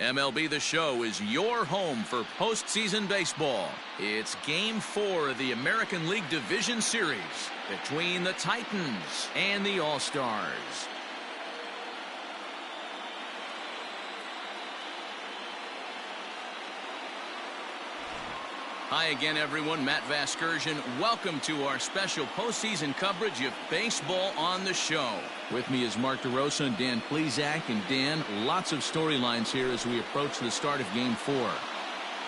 MLB The Show is your home for postseason baseball. It's Game 4 of the American League Division Series between the Titans and the All-Stars. Hi again, everyone. Matt Vasgersian. Welcome to our special postseason coverage of Baseball on the Show. With me is Mark DeRosa and Dan Plesac. And Dan, lots of storylines here as we approach the start of Game 4.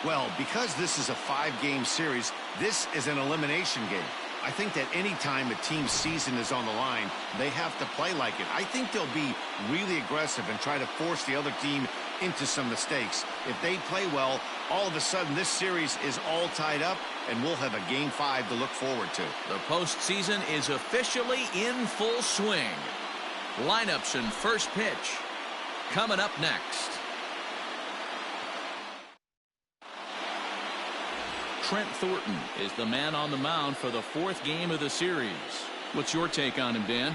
Well, because this is a 5-game series, this is an elimination game. I think that any time a team's season is on the line, they have to play like it. I think they'll be really aggressive and try to force the other team into some mistakes. If they play well, all of a sudden this series is all tied up and we'll have a Game 5 to look forward to. The postseason is officially in full swing. Lineups and first pitch coming up next. Trent Thornton is the man on the mound for the 4th game of the series. What's your take on him, Dan?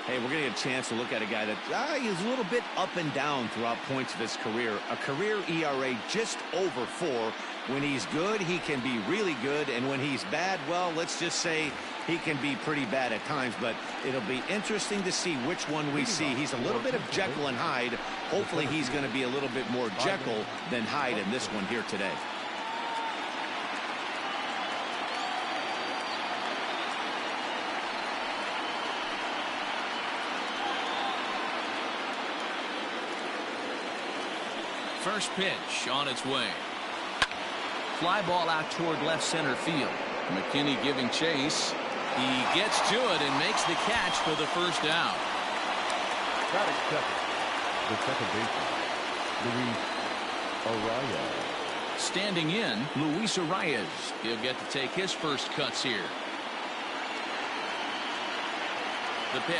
Hey, we're going to get a chance to look at a guy that is a little bit up and down throughout points of his career. A career ERA just over 4. When he's good, he can be really good. And when he's bad, well, let's just say he can be pretty bad at times. But it'll be interesting to see which one we see. He's a little bit of Jekyll and Hyde. Hopefully he's going to be a little bit more Jekyll than Hyde in this one here today. First pitch on its way. Fly ball out toward left center field. McKinney giving chase. He gets to it and makes the catch for the first out. Batting second, the second baseman, Luis Arias. Standing in, Luis Arias. He'll get to take his first cuts here. The pitch.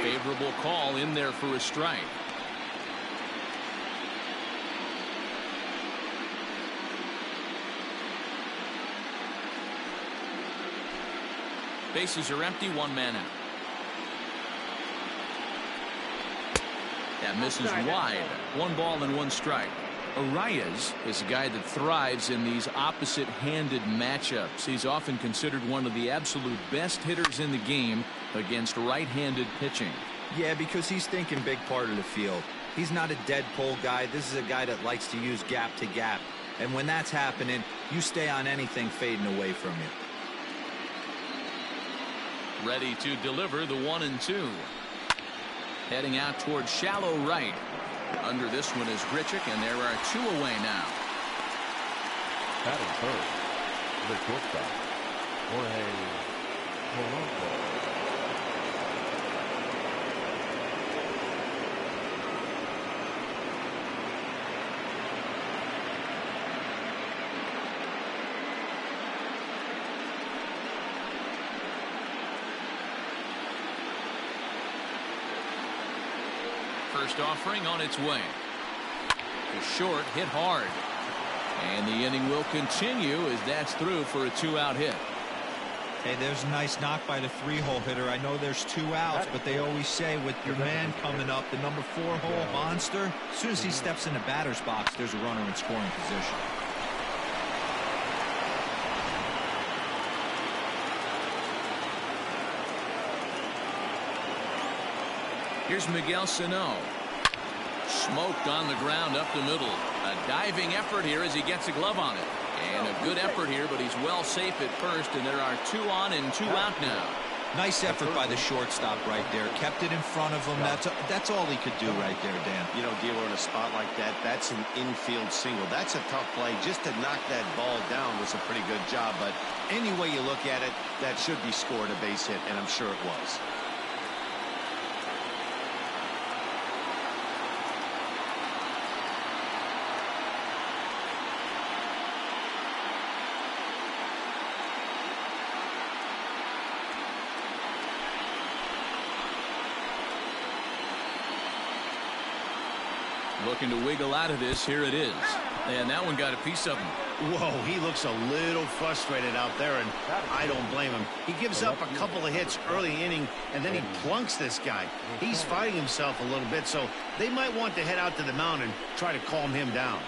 Favorable call in there for a strike. Bases are empty, 1 man out. That misses wide. 1 ball and 1 strike. Arias is a guy that thrives in these opposite-handed matchups. He's often considered one of the absolute best hitters in the game against right-handed pitching. Yeah, because he's thinking big part of the field. He's not a dead pull guy. This is a guy that likes to use gap to gap. And when that's happening, you stay on anything fading away from you. Ready to deliver the 1-2. Heading out towards shallow right. Under this one is Grichuk, and there are 2 away now. Batting third, the shortstop, Jorge Polanco. First offering on its way. The short hit hard. And the inning will continue as that's through for a 2-out hit. Hey, there's a nice knock by the 3-hole hitter. I know there's 2 outs, but they always say with your man coming up, the number 4-hole monster, as soon as he steps in the batter's box, there's a runner in scoring position. Here's Miguel Sano. Smoked on the ground up the middle. A diving effort here as he gets a glove on it. And a good effort here, but he's well safe at first, and there are 2 on and 2 out now. Nice effort by the shortstop right there. Kept it in front of him. That's all he could do right there, Dan. You know, dealer in a spot like that, that's an infield single. That's a tough play. Just to knock that ball down was a pretty good job. But any way you look at it, that should be scored a base hit, and I'm sure it was. Looking to wiggle out of this. Here it is. And that one got a piece of him. Whoa, he looks a little frustrated out there, and I don't blame him. He gives up a couple of hits early inning, and then he plunks this guy. He's fighting himself a little bit, so they might want to head out to the mound and try to calm him down.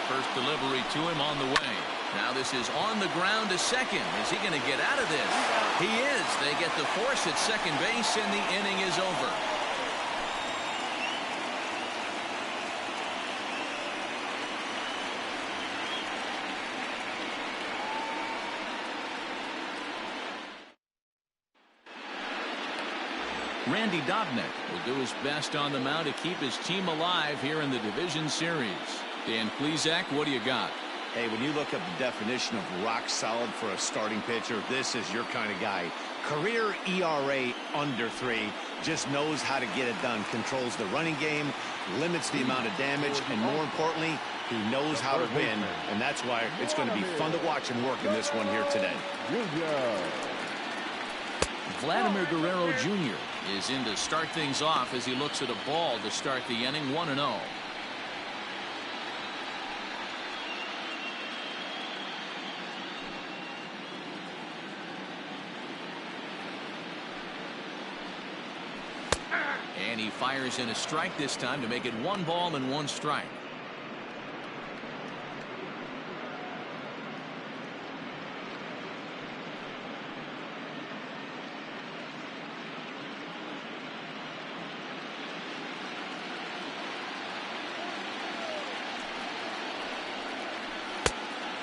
First delivery to him on the way. Now this is on the ground to second. Is he going to get out of this? He is. They get the force at second base, and the inning is over. Randy Dobnak will do his best on the mound to keep his team alive here in the division series. Dan Plesac, what do you got? Hey, when you look up the definition of rock solid for a starting pitcher, this is your kind of guy. Career ERA under 3, just knows how to get it done, controls the running game, limits the amount of damage, and more importantly, he knows how to win, and that's why it's going to be fun to watch him work in this one here today. Vladimir Guerrero Jr. is in to start things off as he looks at a ball to start the inning, 1-0. And he fires in a strike this time to make it 1 ball and 1 strike.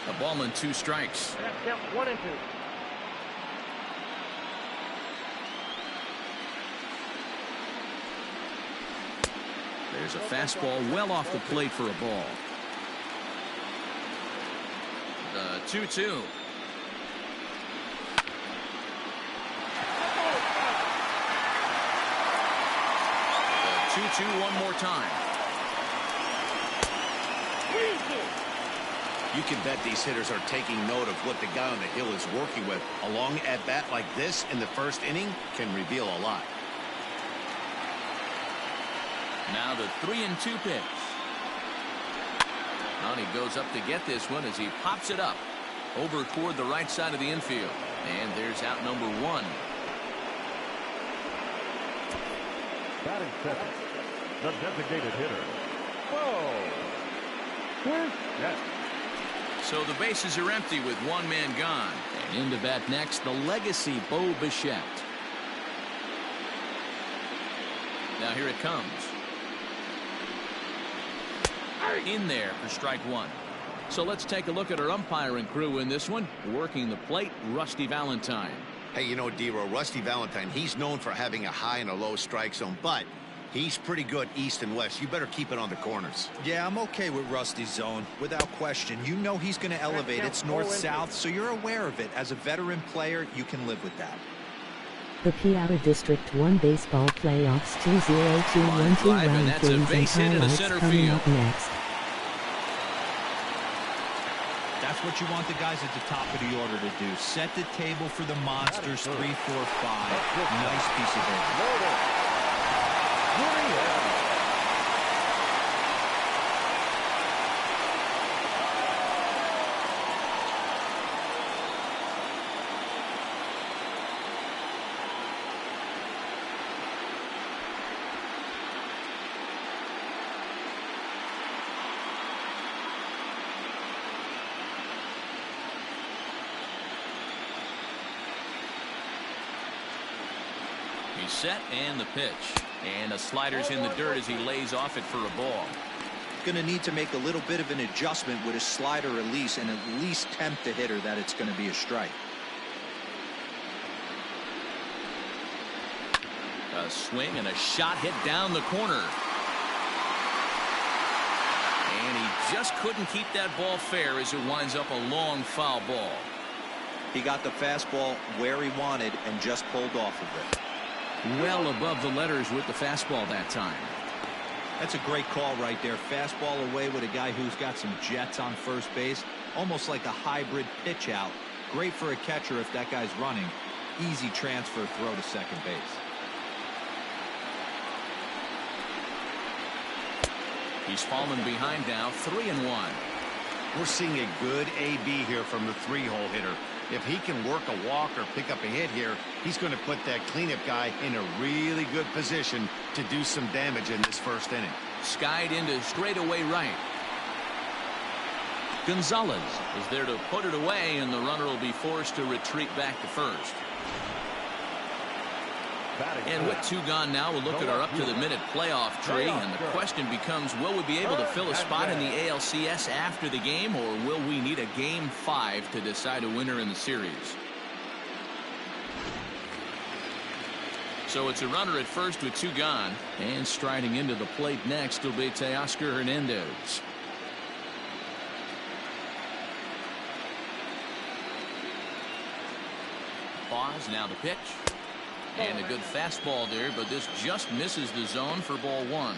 A ball and 2 strikes. Count 1 and 2. There's a fastball well off the plate for a ball. The 2-2. The 2-2 one more time. You can bet these hitters are taking note of what the guy on the hill is working with. A long at-bat like this in the first inning can reveal a lot. Now the 3-2 pitch. And he goes up to get this one as he pops it up over toward the right side of the infield. And there's out number 1. Batting second, the designated hitter. Yes. So the bases are empty with 1 man gone. And in to bat next, the legacy Bo Bichette. Now here it comes. In there for strike 1. So let's take a look at our umpiring crew in this one. Working the plate, Rusty Valentine. Hey, you know, D-Row, Rusty Valentine, he's known for having a high and a low strike zone, but he's pretty good east and west. You better keep it on the corners. Yeah, I'm okay with Rusty's zone, without question. You know he's going to elevate. It's north-south, so you're aware of it. As a veteran player, you can live with that. The Piaa District 1 Baseball Playoffs 2021 round games and highlights coming up next. That's what you want the guys at the top of the order to do. Set the table for the monsters. 3, 4, 5. Nice piece of hitting. He's set and the pitch. And a slider's in the dirt as he lays off it for a ball. Going to need to make a little bit of an adjustment with his slider release and at least tempt the hitter that it's going to be a strike. A swing and a shot hit down the corner. And he just couldn't keep that ball fair as it winds up a long foul ball. He got the fastball where he wanted and just pulled off of it. Well above the letters with the fastball that time. That's a great call right there. Fastball away with a guy who's got some jets on first base. Almost like a hybrid pitch out. Great for a catcher if that guy's running. Easy transfer throw to second base. He's fallen behind now, 3-1. We're seeing a good AB here from the three-hole hitter. If he can work a walk or pick up a hit here, he's going to put that cleanup guy in a really good position to do some damage in this first inning. Skied into straightaway right. Gonzalez is there to put it away, and the runner will be forced to retreat back to first. And with 2 gone now, we'll look at our up-to-the-minute playoff tree, and the question becomes, will we be able to fill a spot in the ALCS after the game, or will we need a Game 5 to decide a winner in the series? So it's a runner at first with 2 gone, and striding into the plate next will be Teoscar Hernandez. Pause, now the pitch. And a good fastball there, but this just misses the zone for ball 1.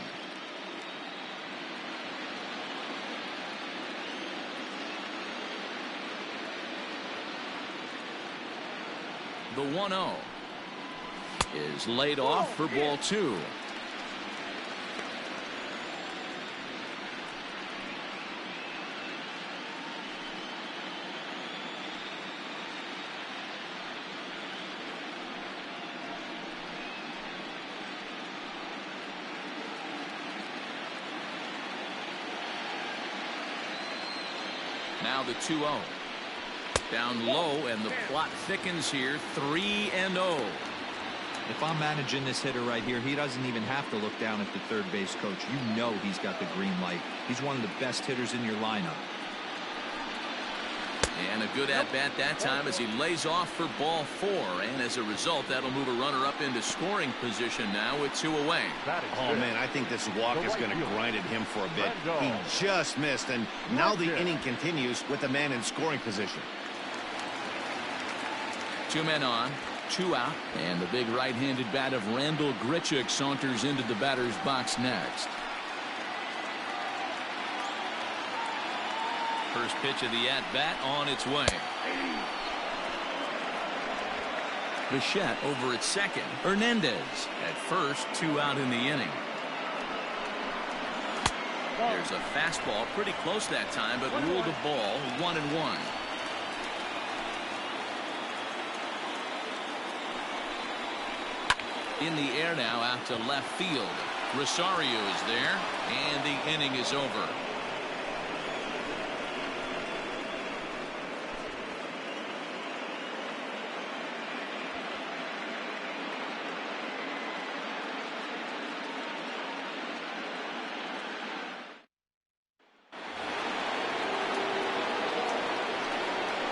The 1-0 is laid off for ball 2. Now the 2-0. Down low, and the plot thickens here. 3-0. If I'm managing this hitter right here, he doesn't even have to look down at the third base coach. You know he's got the green light. He's one of the best hitters in your lineup. And a good at-bat that time as he lays off for ball 4. And as a result, that'll move a runner up into scoring position now with 2 away. Oh, man, I think this walk is going to grind at him for a bit. He just missed, and now the inning continues with the man in scoring position. 2 men on, 2 out, and the big right-handed bat of Randall Grichuk saunters into the batter's box next. First pitch of the at-bat on its way. Bichette over at second. Hernandez at first, 2 out in the inning. There's a fastball pretty close that time, but ruled a ball, 1-1. In the air now out to left field. Rosario is there, and the inning is over.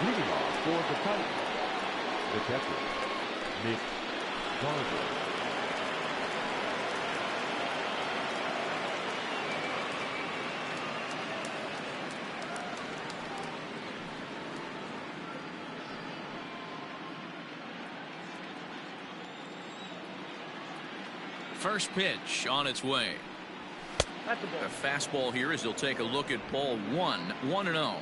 Leading off for the Titans, the catcher, Nick Darby. First pitch on its way. A fastball here as he'll take a look at ball 1, 1-0.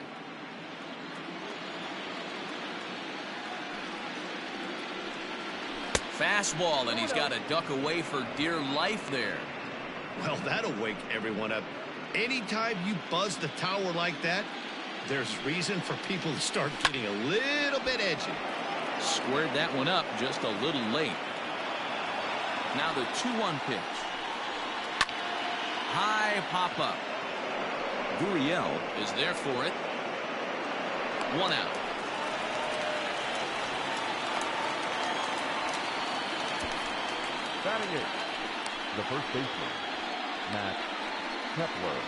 Fastball, and he's got to duck away for dear life there. Well, that'll wake everyone up. Anytime you buzz the tower like that, there's reason for people to start getting a little bit edgy. Squared that one up just a little late. Now the 2-1 pitch. High pop-up. Gurriel is there for it. 1 out. Batting it, the first baseman, Matt Kepler.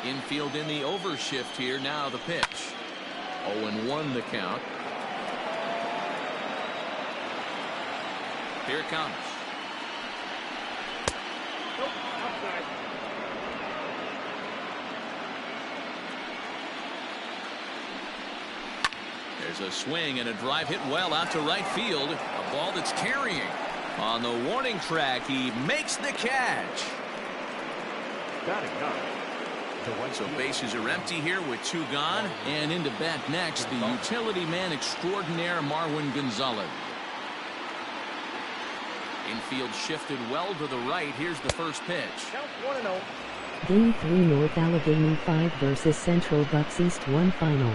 Infield in the overshift here. Now the pitch. 0-1 the count. Here it comes. There's a swing and a drive hit well out to right field. A ball that's carrying. On the warning track, he makes the catch. So bases are empty here with 2 gone. And into bat next, the utility man extraordinaire, Marwin Gonzalez. Infield shifted well to the right. Here's the first pitch. Game 3 North Allegheny 5 versus Central Bucks East 1 final.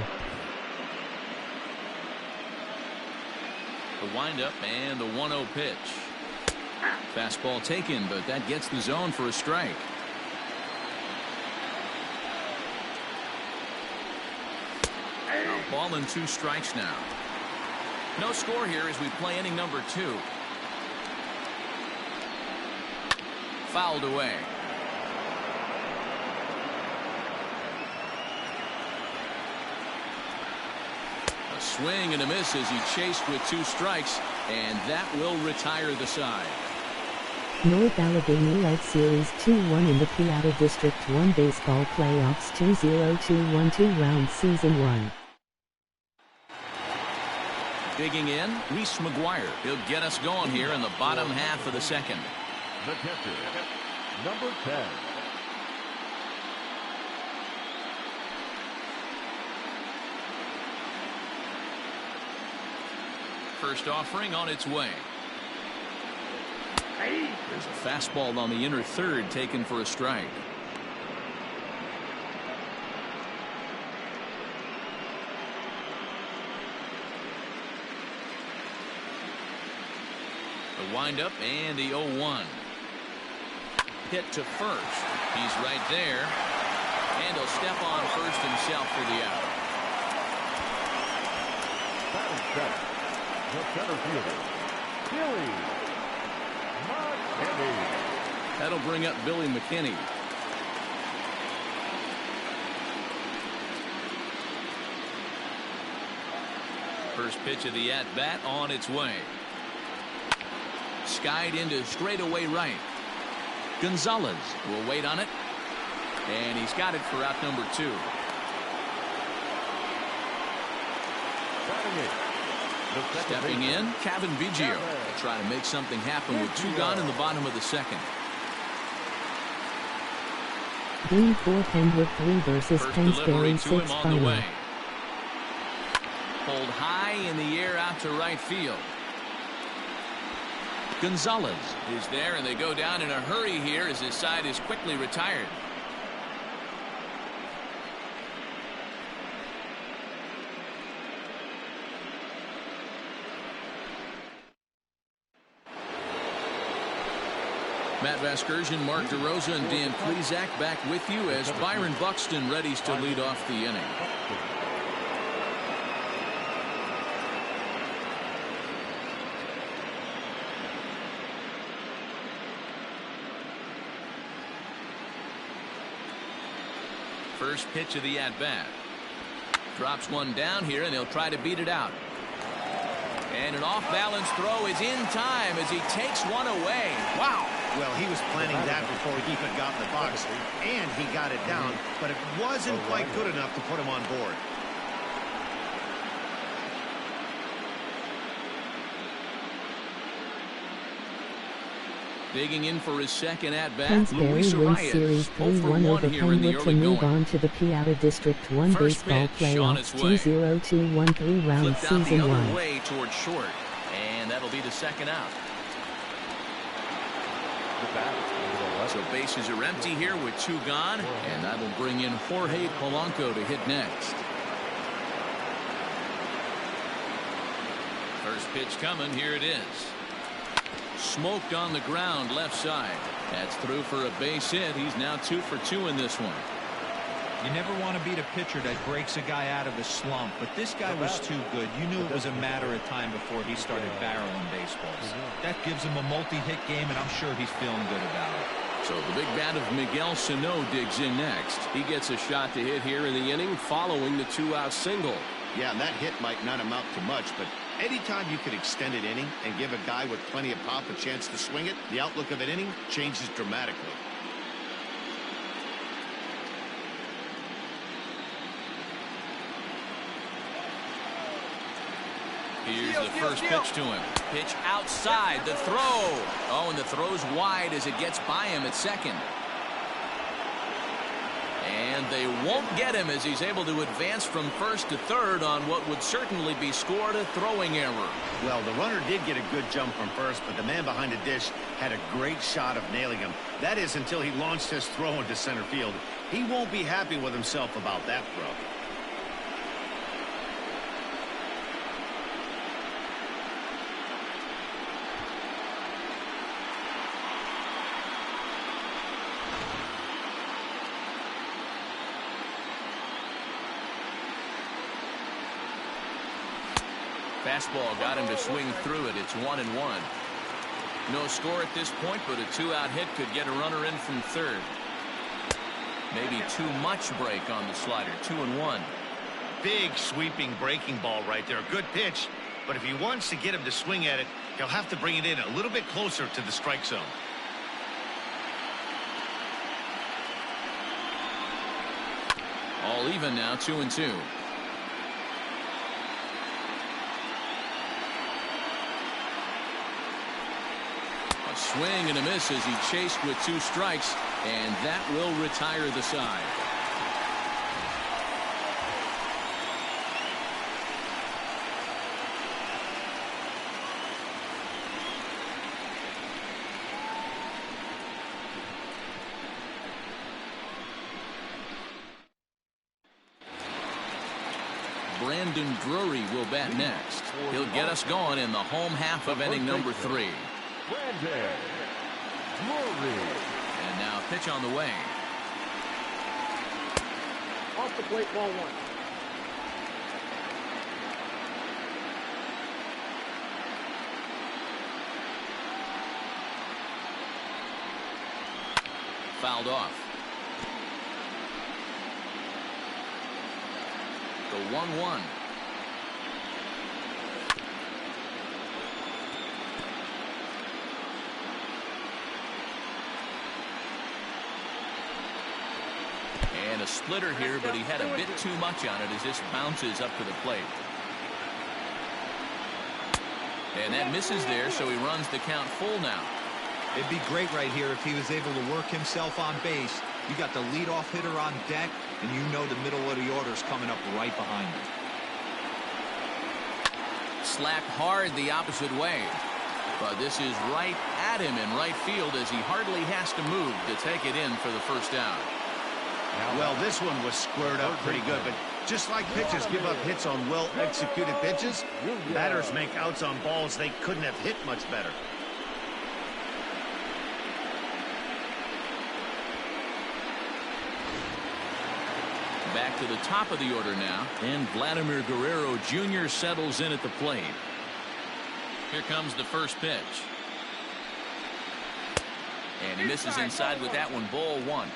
The windup and the 1-0 pitch. Fastball taken, but that gets the zone for a strike. Ball and 2 strikes now. No score here as we play inning number 2. Fouled away. A swing and a miss as he chased with 2 strikes, and that will retire the side. North Allegheny led Series 2-1 in the Piaa District 1 Baseball Playoffs 2-0-2-1-2 round Season 1. Digging in, Reese McGuire. He'll get us going here in the bottom half of the second. The catcher, number 10. First offering on its way. There's a fastball on the inner third taken for a strike. The windup and the 0-1. Hit to first. He's right there. And he'll step on first himself for the out. Batting center, the center fielder, Billy McKinney. That'll bring up Billy McKinney. First pitch of the at-bat on its way. Skied into straightaway right. Gonzalez will wait on it. And he's got it for out number 2. Stepping in, Kevin Biggio. Try to make something happen with 2 gone in the bottom of the second. Game 4 Penwood 3 versus Pennsbury 6 final. Hold high in the air out to right field. Gonzalez is there, and they go down in a hurry here as his side is quickly retired. Matt Vasgersian, Mark DeRosa, and Dan Plesac back with you as Byron Buxton readies to lead off the inning. First pitch of the at-bat. Drops one down here, and he'll try to beat it out. And an off-balance throw is in time as he takes one away. Wow. Well, he was planning that before he even got in the box, and he got it down, but it wasn't quite good enough to put him on board. Digging in for his second at-bat, Pennsbury Luis wins Arias, Series 3-1 over Penwood to move on to the Piaa District 1 First Baseball pitch on Playoffs its way. 2-0-2-1-3 round Flipped out the Season other 1. way towards short, and that'll be the second out. So bases are empty here with 2 gone, and that'll bring in Jorge Polanco to hit next. First pitch coming, here it is. Smoked on the ground left side. That's through for a base hit. He's now 2 for 2 in this one. You never want to beat a pitcher that breaks a guy out of a slump, but this guy was too good. You knew it was a matter of time before he started barreling baseballs. That gives him a multi-hit game, and I'm sure he's feeling good about it. So the big bat of Miguel Sano digs in next. He gets a shot to hit here in the inning following the 2-out single. Yeah, and that hit might not amount to much, but anytime you could extend an inning and give a guy with plenty of pop a chance to swing it, the outlook of an inning changes dramatically. Here's the first pitch to him. Pitch outside. The throw. Oh, and the throw's wide as it gets by him at second. And they won't get him as he's able to advance from first to third on what would certainly be scored a throwing error. Well, the runner did get a good jump from first, but the man behind the dish had a great shot of nailing him. That is until he launched his throw into center field. He won't be happy with himself about that throw. Fastball got him to swing through it. It's 1-1. No score at this point, but a 2-out hit could get a runner in from third. Maybe too much break on the slider. 2-1. Big sweeping breaking ball right there. Good pitch, but if he wants to get him to swing at it, he'll have to bring it in a little bit closer to the strike zone. All even now. 2-2. Swing and a miss as he chased with 2 strikes, and that will retire the side. Brandon Drury will bat next. He'll get us going in the home half of inning number 3. Brandon Drury. And now pitch on the way. Off the plate, ball 1. Fouled off. The 1-1. And a splitter here, but he had a bit too much on it as this bounces up to the plate. And that misses there, so he runs the count full now. It'd be great right here if he was able to work himself on base. You got the leadoff hitter on deck, and you know the middle of the order is coming up right behind him. Slapped hard the opposite way. But this is right at him in right field as he hardly has to move to take it in for the first out. Well, this one was squared up pretty good, but just like pitchers give up hits on well-executed pitches, batters make outs on balls they couldn't have hit much better. Back to the top of the order now, and Vladimir Guerrero Jr. settles in at the plate. Here comes the first pitch. And he misses inside with that one. Ball 1.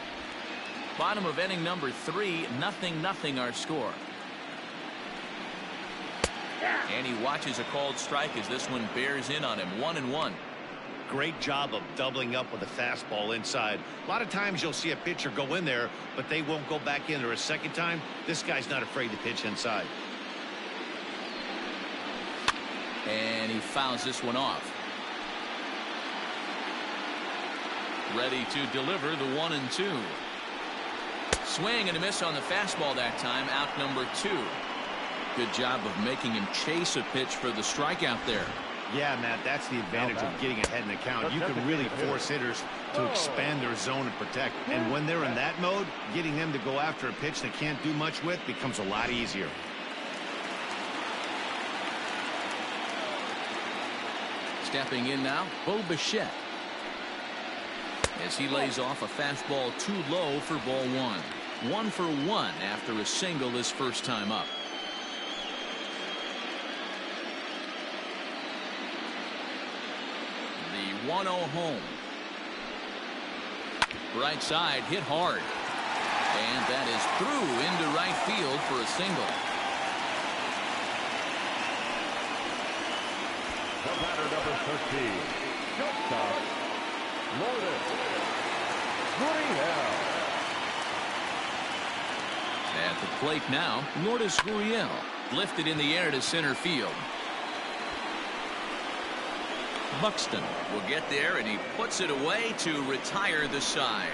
Bottom of inning number 3, 0-0 our score. And he watches a called strike as this one bears in on him. 1-1. Great job of doubling up with a fastball inside. A lot of times you'll see a pitcher go in there, but they won't go back in there a second time. This guy's not afraid to pitch inside. And he fouls this one off. Ready to deliver the 1-2. Swing and a miss on the fastball that time. Out number 2. Good job of making him chase a pitch for the strikeout there. Yeah, Matt, that's the advantage of getting ahead in the count. You can really force hitters to expand their zone and protect. And when they're in that mode, getting them to go after a pitch they can't do much with becomes a lot easier. Stepping in now, Bo Bichette. As he lays off a fastball too low for ball 1. 1 for 1 after a single his first time up. The 1-0 home. Right side hit hard. And that is through into right field for a single. The batter, number 13, shortstop, Lourdes Gurriel. At the plate now, Lourdes Gurriel lifted in the air to center field. Buxton will get there, and he puts it away to retire the side.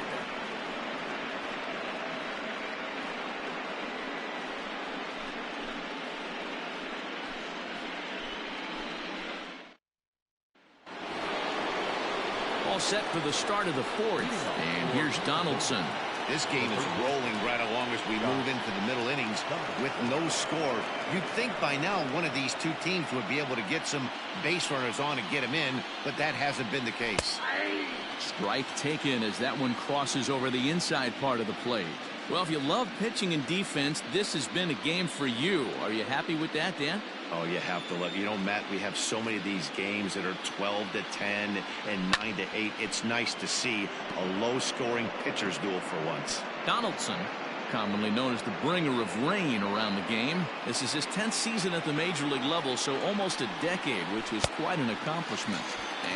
All set for the start of the fourth, and here's Donaldson. This game is rolling right along as we move into the middle innings with no score. You'd think by now one of these two teams would be able to get some base runners on and get them in, but that hasn't been the case. Strike taken as that one crosses over the inside part of the plate. Well, if you love pitching and defense, this has been a game for you. Are you happy with that, Dan? Oh, you have to love. You know, Matt, we have so many of these games that are 12-10 and 9-8. It's nice to see a low-scoring pitcher's duel for once. Donaldson, commonly known as the bringer of rain around the game. This is his 10th season at the major league level, so almost a decade, which is quite an accomplishment.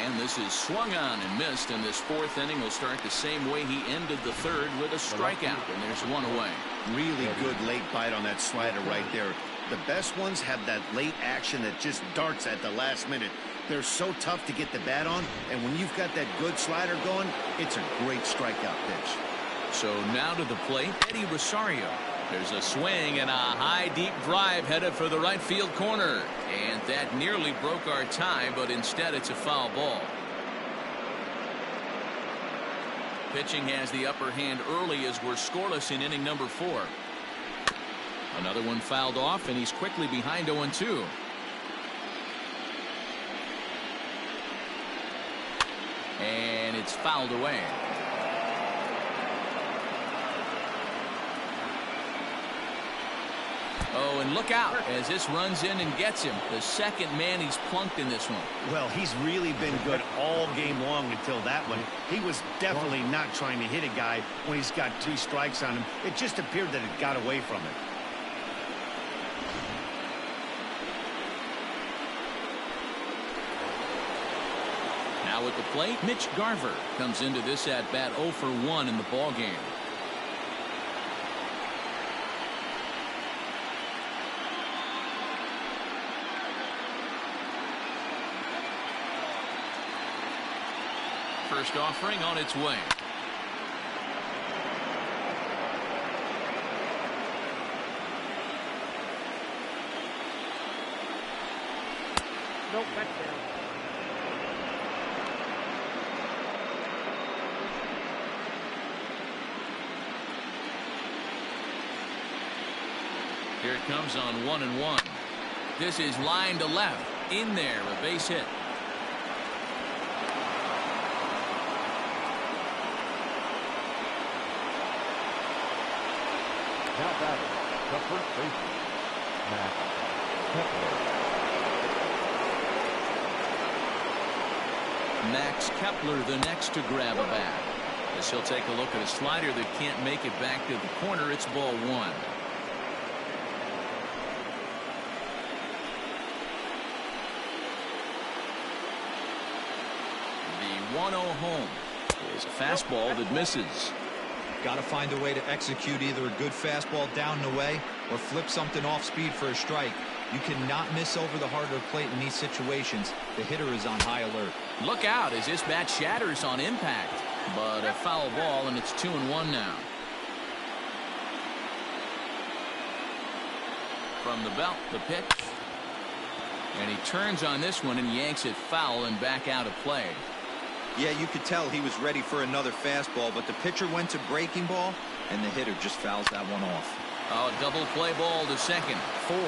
And this is swung on and missed, and this fourth inning will start the same way he ended the third with a strikeout, and there's one away. Really good late bite on that slider right there. The best ones have that late action that just darts at the last minute. They're so tough to get the bat on, and when you've got that good slider going, it's a great strikeout pitch. So now to the plate, Eddie Rosario. There's a swing and a high deep drive headed for the right field corner, and that nearly broke our tie, but instead it's a foul ball. Pitching has the upper hand early as we're scoreless in inning number 4. Another one fouled off, and he's quickly behind 0-2. And it's fouled away. Oh, and look out as this runs in and gets him. The second man he's plunked in this one. Well, he's really been good all game long until that one. He was definitely not trying to hit a guy when he's got 2 strikes on him. It just appeared that it got away from him. Now at the plate, Mitch Garver comes into this at-bat 0 for 1 in the ballgame. First offering on its way. Nope, that's down. Here it comes on 1-1. This is line to left. In there, a base hit. Now batting, the first baseman, Max Kepler. Max Kepler the next to grab a bat. As he'll take a look at a slider that can't make it back to the corner. It's ball 1. The 1-0 home is a fastball that misses. Got to find a way to execute either a good fastball down and away or flip something off speed for a strike. You cannot miss over the heart of the plate in these situations. The hitter is on high alert. Look out as this bat shatters on impact, but a foul ball, and it's 2-1 now. From the belt, the pitch, and he turns on this one and yanks it foul and back out of play. Yeah, you could tell he was ready for another fastball, but the pitcher went to breaking ball, and the hitter just fouls that one off. Oh, double play ball to second. 4,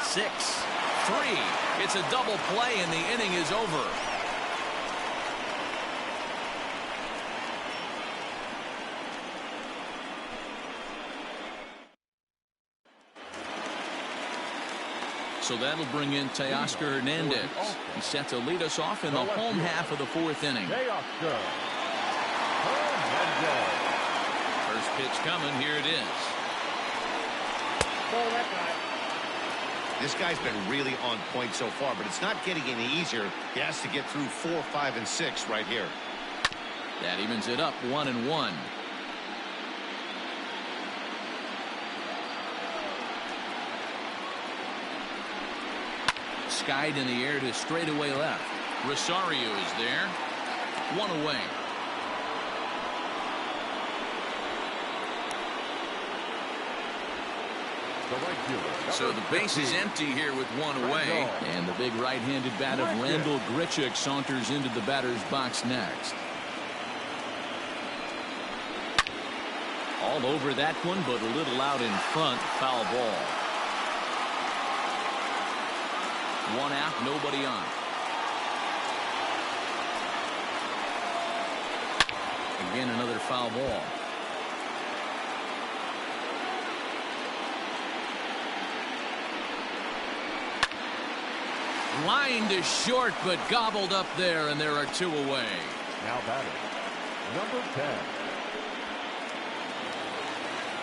6, 3. It's a double play, and the inning is over. So that'll bring in Teoscar Hernandez. He's set to lead us off in the home half of the 4th inning. Teoscar Hernandez. First pitch coming. Here it is. Ball that guy. This guy's been really on point so far, but it's not getting any easier. He has to get through 4, 5, and 6 right here. That evens it up 1-1. Skied in the air to straightaway left. Rosario is there. 1 away. So the base is empty here with 1 away. And the big right-handed bat of Randall Grichuk saunters into the batter's box next. All over that one, but a little out in front. Foul ball. 1 out, nobody on. Again, another foul ball. Line to short, but gobbled up there, and there are 2 away. Now batting, number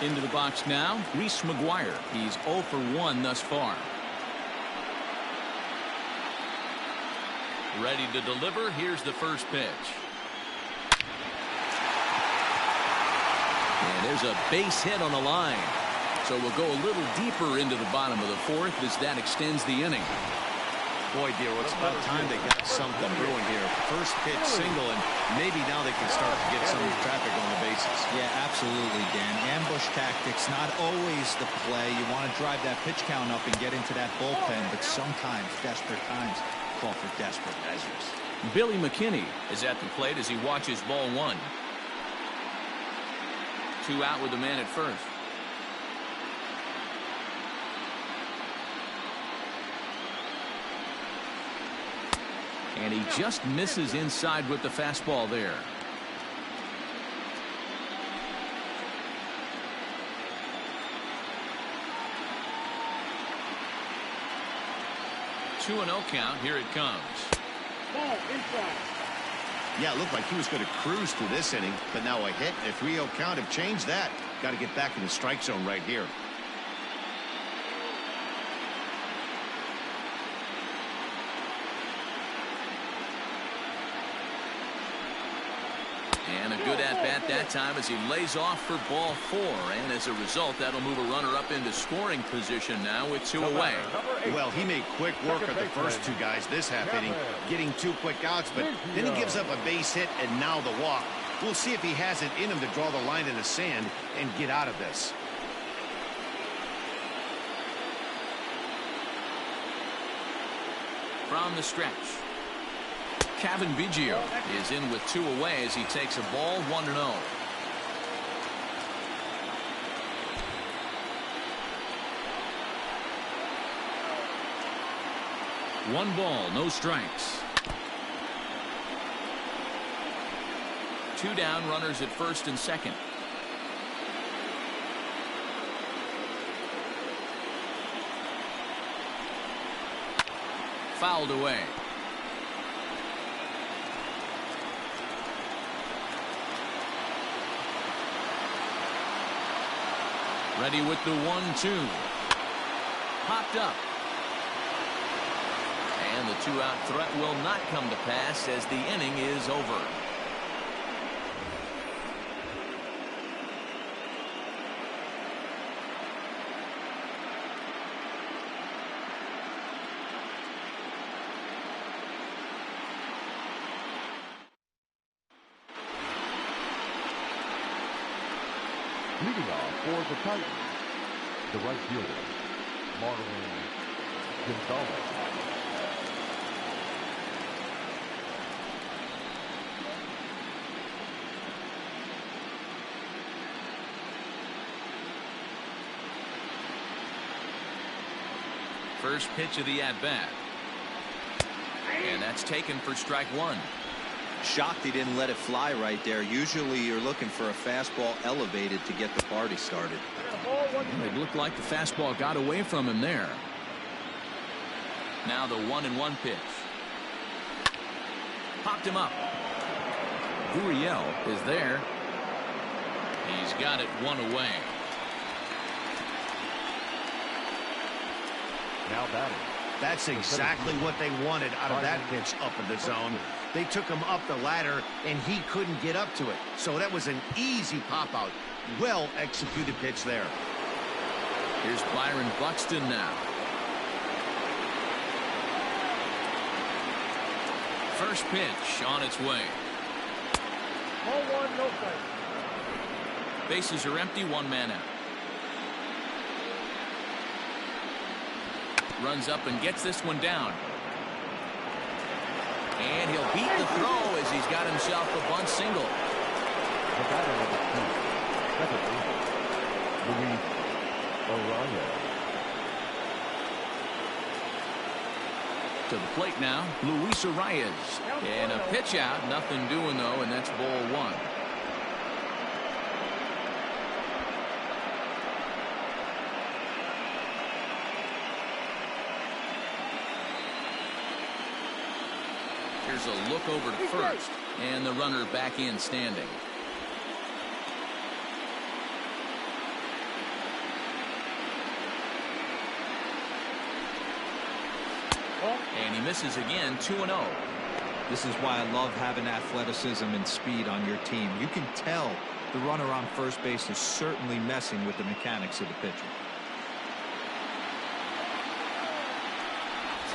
10. Into the box now, Reese McGuire. He's 0 for 1 thus far. Ready to deliver. Here's the first pitch. And there's a base hit on the line. So we'll go a little deeper into the bottom of the 4th as that extends the inning. Boy, dear, it's about time they got something brewing here. First pitch single, and maybe now they can start to get some traffic on the bases. Yeah, absolutely, Dan. Ambush tactics, not always the play. You want to drive that pitch count up and get into that bullpen, but sometimes, desperate times, call for desperate measures. Billy McKinney is at the plate as he watches ball 1. 2 out with the man at first. And he just misses inside with the fastball there. Two 2-0 count. Here it comes. Ball inside. Yeah, it looked like he was going to cruise through this inning, but now a hit and a 3-0 count have changed that. Got to get back in the strike zone right here. And a good at-bat that time as he lays off for ball 4. And as a result, that'll move a runner up into scoring position now with 2 away. Well, he made quick work of the first 2 guys this half inning, getting 2 quick outs, but then he gives up a base hit and now the walk. We'll see if he has it in him to draw the line in the sand and get out of this. From the stretch, Kevin Biggio is in with 2 away as he takes a ball 1-0. One ball, no strikes. 2 down, runners at first and second. Fouled away. Ready with the 1-2. Popped up. And the 2-out threat will not come to pass as the inning is over. Leading off for the Titans, the right fielder, Marlon Gonzalez. First pitch of the at-bat. And that's taken for strike 1. Shocked he didn't let it fly right there. Usually you're looking for a fastball elevated to get the party started. And it looked like the fastball got away from him there. Now the 1-1 pitch. Popped him up. Gurriel is there. He's got it one away. Now batting. That's exactly what they wanted out of that pitch up in the zone. They took him up the ladder, and he couldn't get up to it. So that was an easy pop-out. Well-executed pitch there. Here's Byron Buxton now. First pitch on its way. Ball one, no strike. Bases are empty, one man out. Runs up and gets this one down. And he'll beat the throw as he's got himself a bunt single. The batter number 2, Luis Arraez. To the plate now, Luis Arraez. And a pitch out, nothing doing though, and that's ball one. Here's a look over to first, and the runner back in standing. And he misses again, 2-0. This is why I love having athleticism and speed on your team. You can tell the runner on first base is certainly messing with the mechanics of the pitcher.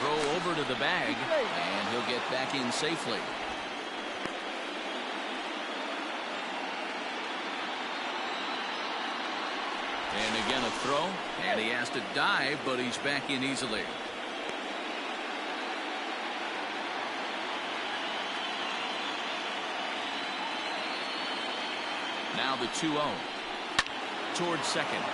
Throw over to the bag, and he'll get back in safely. And again a throw, and he has to dive, but he's back in easily. Now the 2-0 towards second.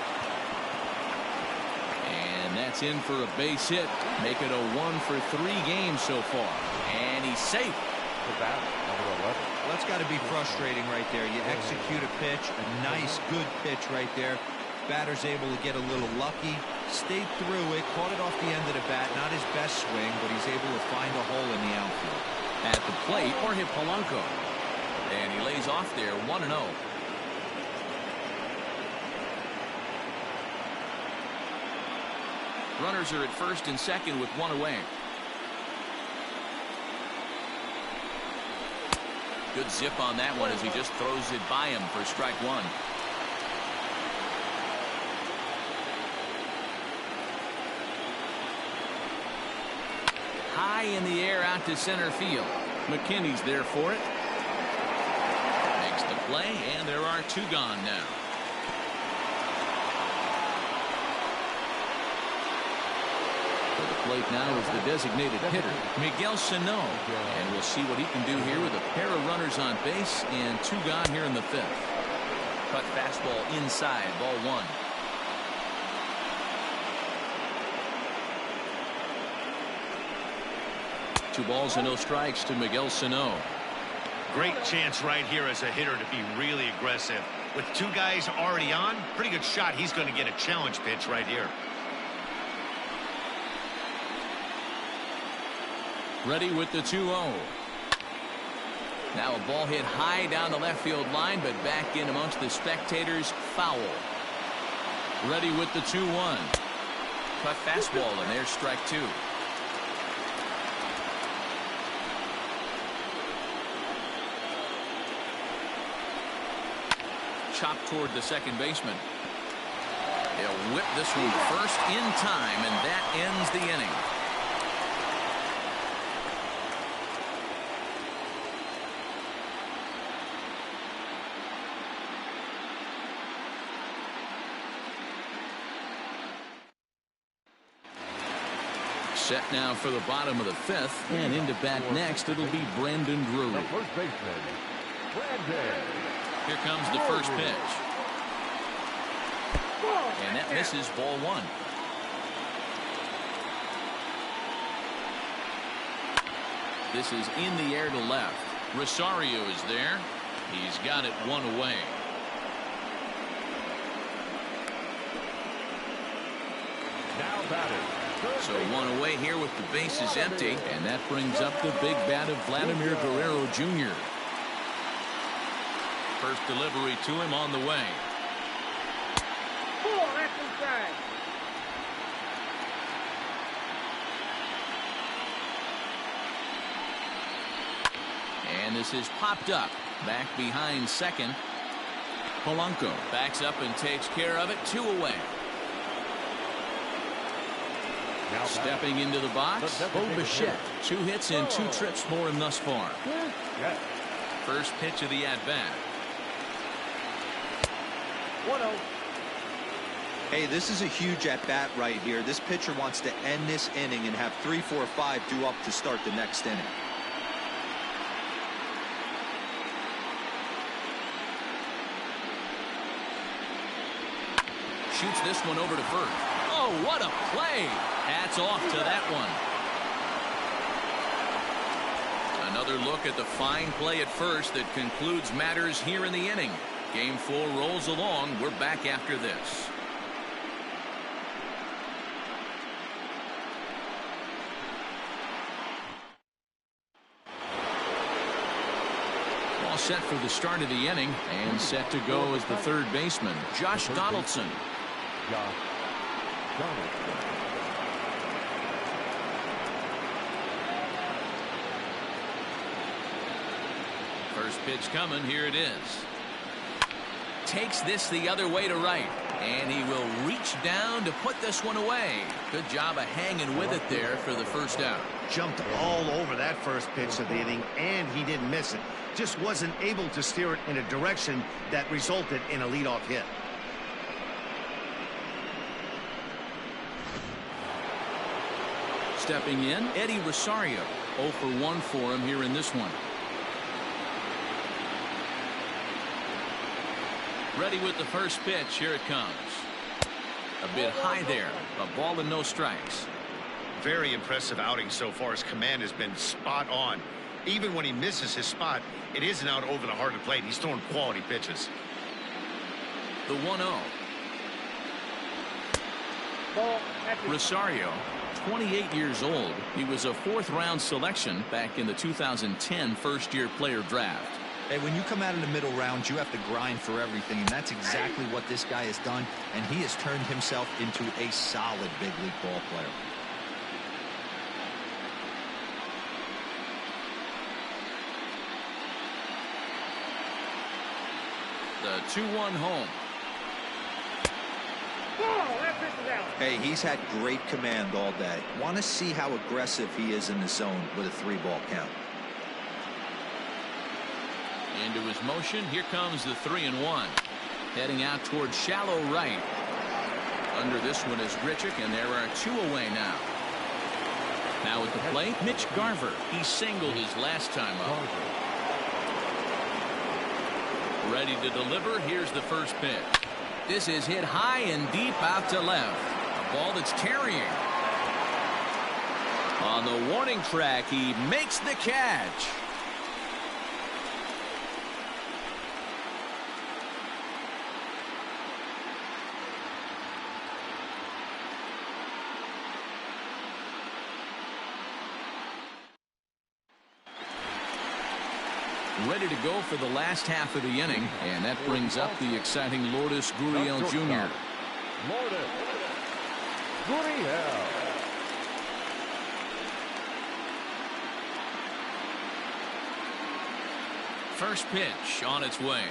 And that's in for a base hit. Make it a 1-for-3 game so far. And he's safe. The batter number 11. Well, that's got to be frustrating right there. You execute a pitch, a nice, good pitch right there. Batter's able to get a little lucky, stayed through it, caught it off the end of the bat. Not his best swing, but he's able to find a hole in the outfield. At the plate, Jorge Polanco. And he lays off there, 1-0. Runners are at first and second with one away. Good zip on that one as he just throws it by him for strike one. High in the air out to center field. McKinney's there for it. Makes the play, and there are two gone now. Plate now is the designated hitter, Miguel Sano. And we'll see what he can do here with a pair of runners on base and two gone here in the fifth. Cut fastball inside, ball one. Two balls and no strikes to Miguel Sano. Great chance right here as a hitter to be really aggressive. With two guys already on, pretty good shot. He's going to get a challenge pitch right here. Ready with the 2-0. Now a ball hit high down the left field line, but back in amongst the spectators. Foul. Ready with the 2-1. Cut fastball, and there's strike two. Chopped toward the second baseman. They'll whip this one first in time, and that ends the inning. Set now for the bottom of the fifth, and into bat next it'll be Brandon Drury. The first baseman, Brandon. Here comes the first pitch, and that misses, ball one. This is in the air to left. Rosario is there. He's got it one away. Now batting. So one away here with the bases empty, and that brings up the big bat of Vladimir Guerrero Jr. First delivery to him on the way. Ball, that's inside. And this is popped up. Back behind second. Polanco backs up and takes care of it. 2 away. Now Stepping into the box, Bo Bichette. 2 hits and 2 trips for him thus far. Yes. First pitch of the at-bat. 1-0. Hey, this is a huge at-bat right here. This pitcher wants to end this inning and have 3, 4, 5 due up to start the next inning. Shoots this one over to first. Oh, what a play. Hats off to that one. Another look at the fine play at first that concludes matters here in the inning. Game 4 rolls along. We're back after this. All set for the start of the inning and set to go as the third baseman, Josh Donaldson. Josh Donaldson. First pitch coming. Here it is. Takes this the other way to right. And he will reach down to put this one away. Good job of hanging with it there for the first out. Jumped all over that first pitch of the inning, and he didn't miss it. Just wasn't able to steer it in a direction that resulted in a leadoff hit. Stepping in, Eddie Rosario. 0 for 1 for him here in this one. Ready with the first pitch. Here it comes. A bit high there. A ball and no strikes. Very impressive outing so far. His command has been spot on. Even when he misses his spot, it isn't out over the heart of the plate. He's throwing quality pitches. The 1-0. Ball, that's inside. Rosario, 28 years old. He was a 4th-round selection back in the 2010 first-year player draft. Hey, when you come out of the middle rounds, you have to grind for everything, and that's exactly what this guy has done, and he has turned himself into a solid big league ball player. The 2-1 home. Ball, that pitch is out. Hey, he's had great command all day. Want to see how aggressive he is in the zone with a 3-ball count. Into his motion. Here comes the 3-1. Heading out towards shallow right. Under this one is Grichuk, and there are 2 away now. Now at the plate, Mitch Garver. He singled his last time up. Ready to deliver. Here's the first pitch. This is hit high and deep out to left. A ball that's tarrying. On the warning track, he makes the catch. Ready to go for the last half of the inning, and that brings up the exciting Lourdes Gurriel Jr. Lourdes Gurriel. First pitch on its way.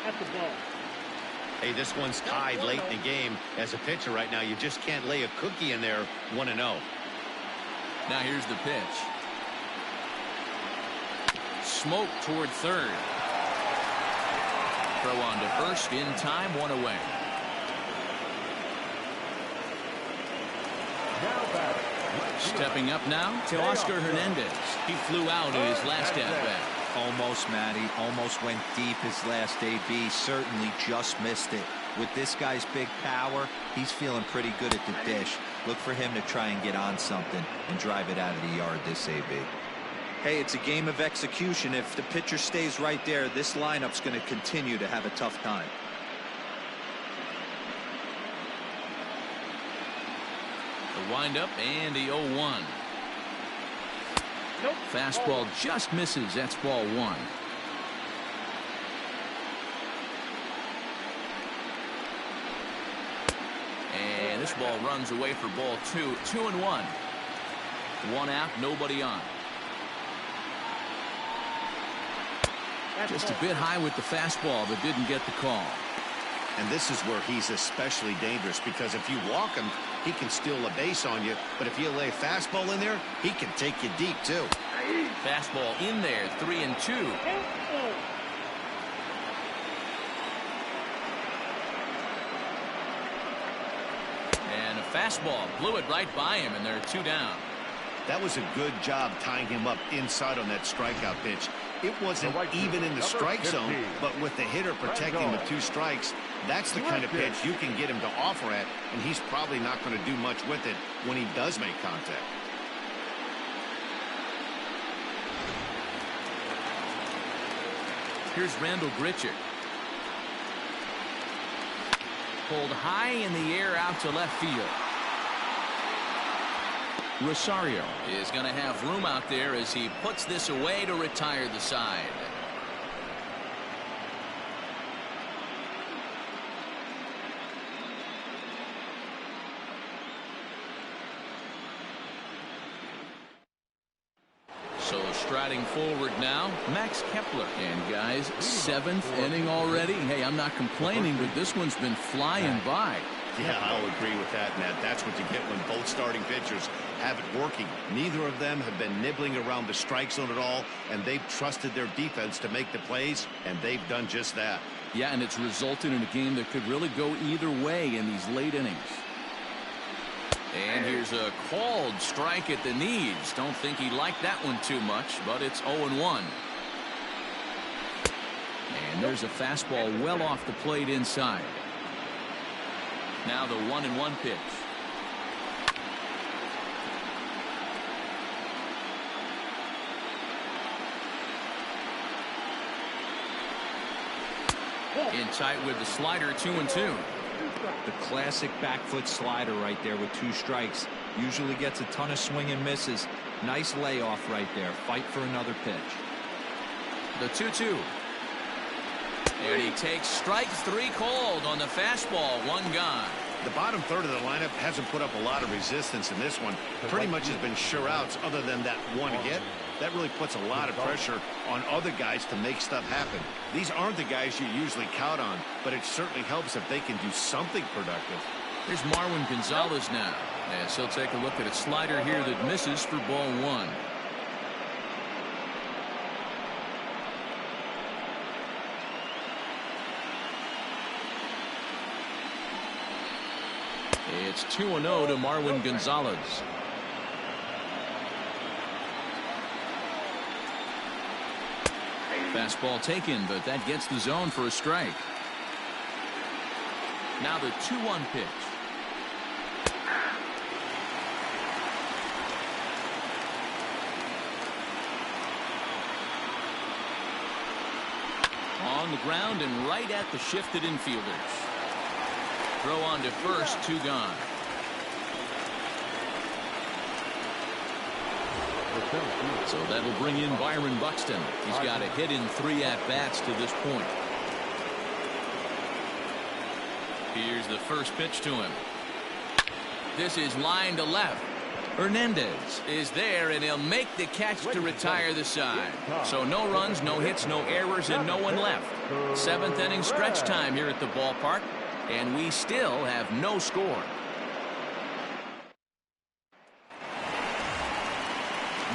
That's the ball. Hey, this one's tied late in the game. As a pitcher right now, you just can't lay a cookie in there 1-0. Now here's the pitch. Smoke toward third. Throw on to first in time, 1 away. Now back. Stepping up now to Oscar Hernandez. He flew out in his last at-bat. Almost, Matty. Almost went deep his last AB. Certainly just missed it. With this guy's big power, he's feeling pretty good at the dish. Look for him to try and get on something and drive it out of the yard this AB. Hey, it's a game of execution. If the pitcher stays right there, this lineup's going to continue to have a tough time. The windup and the 0-1. Nope. Fastball just misses. That's ball 1. this ball runs away for ball 2. 2-1. One out, nobody on. Just a bit high with the fastball, but didn't get the call. And this is where he's especially dangerous, because if you walk him, he can steal a base on you. But if you lay a fastball in there, he can take you deep, too. Fastball in there, 3-2. And a fastball blew it right by him, and they're 2 down. That was a good job tying him up inside on that strikeout pitch. It wasn't even in the strike zone, but with the hitter protecting the 2 strikes, that's the kind of pitch you can get him to offer at, and he's probably not going to do much with it when he does make contact. Here's Randall Grichuk. Pulled high in the air out to left field. Rosario is going to have room out there as he puts this away to retire the side. So striding forward now, Max Kepler. And guys, 7th inning already. Hey, I'm not complaining, but this one's been flying by. Yeah, I'll agree with that, Matt. That's what you get when both starting pitchers have it working. Neither of them have been nibbling around the strike zone at all, and they've trusted their defense to make the plays, and they've done just that. Yeah, and it's resulted in a game that could really go either way in these late innings. And here's a called strike at the knees. Don't think he liked that one too much, but it's 0-1. And there's a fastball well off the plate inside. Now the 1-1 pitch. In tight with the slider, 2-2. The classic back foot slider right there with 2 strikes. Usually gets a ton of swing and misses. Nice layoff right there. Fight for another pitch. The 2-2. And he takes strike 3 called on the fastball. 1 gone. The bottom third of the lineup hasn't put up a lot of resistance in this one. Pretty much has been sure outs other than that one hit. That really puts a lot of pressure on other guys to make stuff happen. These aren't the guys you usually count on, but it certainly helps if they can do something productive. Here's Marwin Gonzalez now, as he'll take a look at a slider here that misses for ball 1. It's 2-0 to Marwin Gonzalez. Fastball taken, but that gets the zone for a strike. Now the 2-1 pitch. On the ground and right at the shifted infielders. Throw on to first, 2 gone. So that'll bring in Byron Buxton. He's got a hit in 3 at-bats to this point. Here's the first pitch to him. This is line to left. Hernandez is there, and he'll make the catch to retire the side. So no runs, no hits, no errors, and no one left. 7th inning stretch time here at the ballpark, and we still have no score.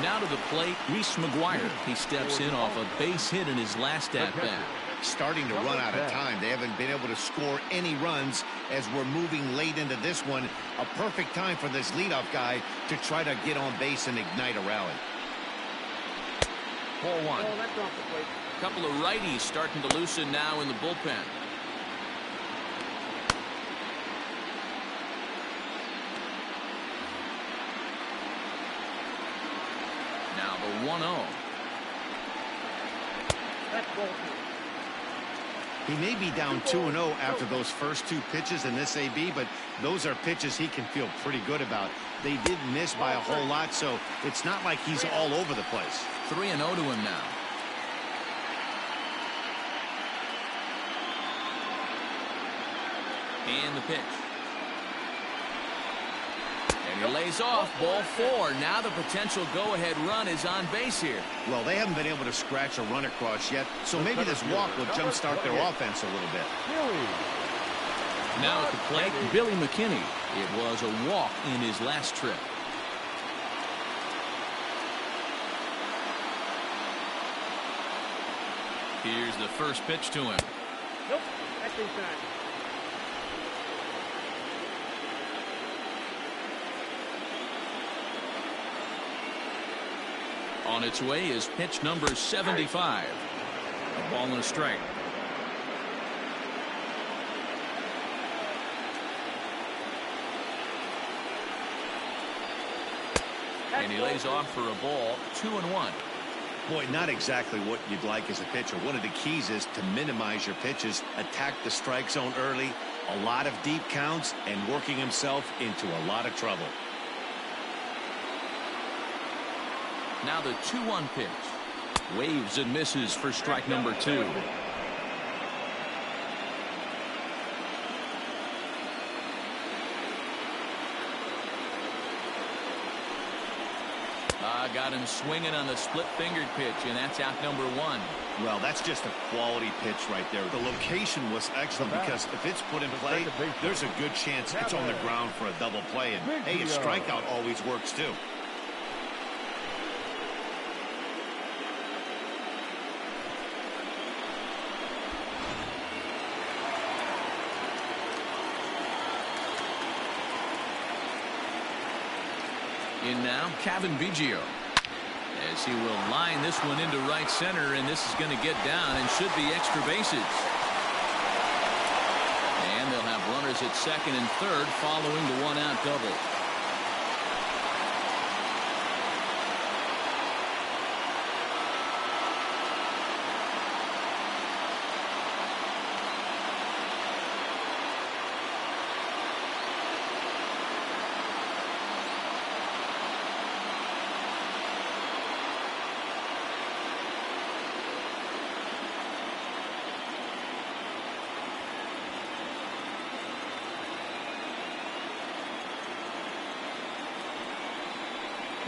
Now to the plate, Reese McGuire. He steps in off a base hit in his last at-bat. Starting to run out of time. They haven't been able to score any runs as we're moving late into this one. A perfect time for this leadoff guy to try to get on base and ignite a rally. Ball 1. A couple of righties starting to loosen now in the bullpen. Now the 1-0. He may be down 2-0 after those first 2 pitches in this AB, but those are pitches he can feel pretty good about. They did miss by a whole lot, so it's not like he's all over the place. 3-0 to him now. And the pitch. He lays off, ball 4. Now the potential go-ahead run is on base here. Well, they haven't been able to scratch a run across yet, so maybe this walk will jumpstart their offense a little bit. Now at the plate, Billy McKinney. It was a walk in his last trip. Here's the first pitch to him. Nope, that's inside. On its way is pitch number 75. A ball and a strike. And he lays off for a ball, 2-1. Boy, not exactly what you'd like as a pitcher. One of the keys is to minimize your pitches, attack the strike zone early, a lot of deep counts, and working himself into a lot of trouble. Now the 2-1 pitch. Waves and misses for strike number 2. Got him swinging on the split-fingered pitch, and that's out number 1. Well, that's just a quality pitch right there. The location was excellent because if it's put in play, there's a good chance it's on the ground for a double play. And, hey, a strikeout always works, too. In now, Kevin Biggio. As he will line this one into right center, and this is going to get down and should be extra bases. And they'll have runners at second and third following the one-out double.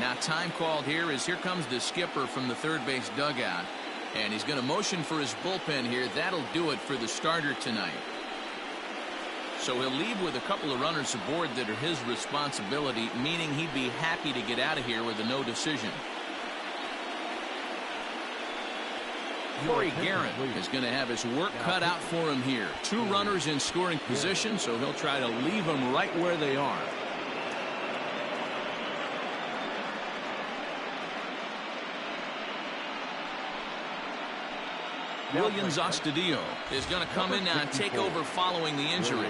Now time called here as here comes the skipper from the third base dugout. And he's going to motion for his bullpen here. That'll do it for the starter tonight. So he'll leave with a couple of runners aboard that are his responsibility, meaning he'd be happy to get out of here with a no decision. Corey Guerin is going to have his work cut out for him here. 2 runners in scoring position, so he'll try to leave them right where they are. Williams Astudillo is going to come in now and take over following the injury.